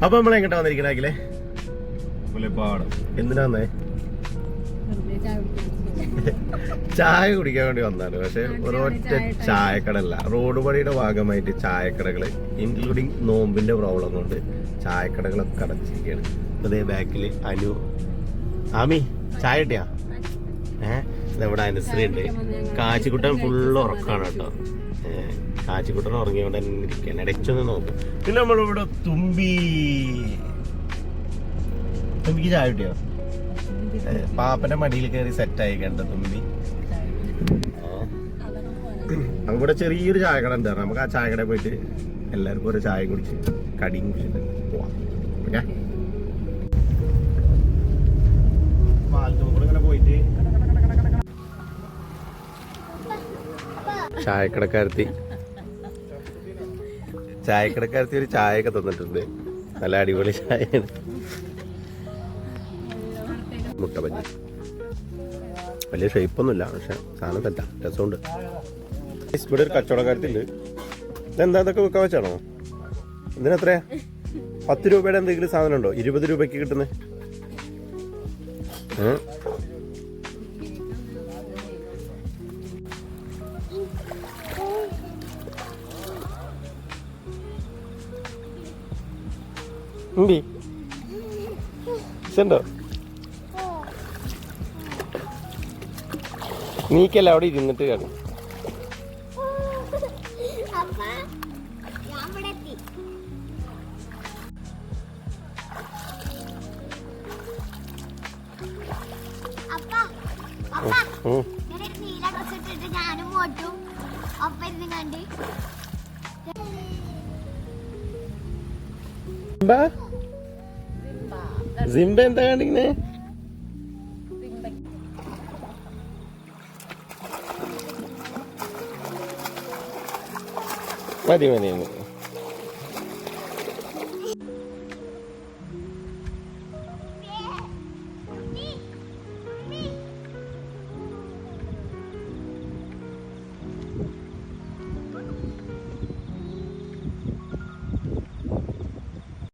അപ്പൊ നമ്മൾ എങ്ങോട്ടാ വന്നിരിക്കണേ? എന്തിനാ വന്നേ? ചായ കുടിക്കാൻ വേണ്ടി വന്നാണ്. പക്ഷെ ഒരൊറ്റ ചായക്കടല്ല, റോഡ് പണിയുടെ ഭാഗമായിട്ട് ചായക്കടകള് ഇൻക്ലൂഡിങ് നോമ്പിന്റെ പ്രോബ്ലം കൊണ്ട് ചായക്കടകളൊക്കെ അടച്ചിരിക്കുകയാണ്. അതേ ബാക്കില് അനു ആമി ചായ കിട്ടിയാ? ഇതെവിടെ അനുശ്രീ ഉണ്ട്. കാച്ചിക്കുട്ടൻ ഫുള്ള് ഉറക്കാണ് കേട്ടോ. കാച്ചിക്കുട്ടൻ ഉറങ്ങിയോണ്ട് തന്നെ ഇരിക്കുകയാണ്. ഇടയ്ക്കൊന്ന് നോക്കും. പിന്നെ നമ്മളിവിടെ തുമ്പിക്ക് ചായ കിട്ടിയോ? പാപ്പന്റെ മടിയിൽ കയറി സെറ്റായി കണ്ട തുമ്പി. ഇവിടെ ചെറിയൊരു ചായക്കട ഉണ്ട്. നമുക്ക് ആ ചായക്കട പോയിട്ട് എല്ലാവർക്കും ഒരു ചായ കുടിച്ച് കടിയും കുടിച്ചിട്ട് പോവാം. ഓക്കെ, ഇങ്ങനെ പോയിട്ട് ചായക്കടക്കാരത്തി ഒരു ചായയൊക്കെ തന്നിട്ടുണ്ട്. നല്ല അടിപൊളി ചായയാണ്. മുട്ട ബജി വലിയ ഷേപ്പൊന്നുമില്ല, പക്ഷെ സാധനം തെറ്റാ, രസമുണ്ട്. ഇവിടെ ഒരു കച്ചവടക്കാരത്തിണ്ട്. ഇതെന്താ ഇതൊക്കെ വിൽക്കാൻ വെച്ചാണോ? ഇതിനെത്രയാ? 10 രൂപയുടെ എന്തെങ്കിലും സാധനം ഉണ്ടോ? 20 രൂപയ്ക്ക് കിട്ടുന്നത്? ഉണ്ടോ? നീക്കല്ല അവിടെ ഇരുന്നിട്ട് കാണും. സിംബ എന്താ കാണിക്കുന്നേ? മതി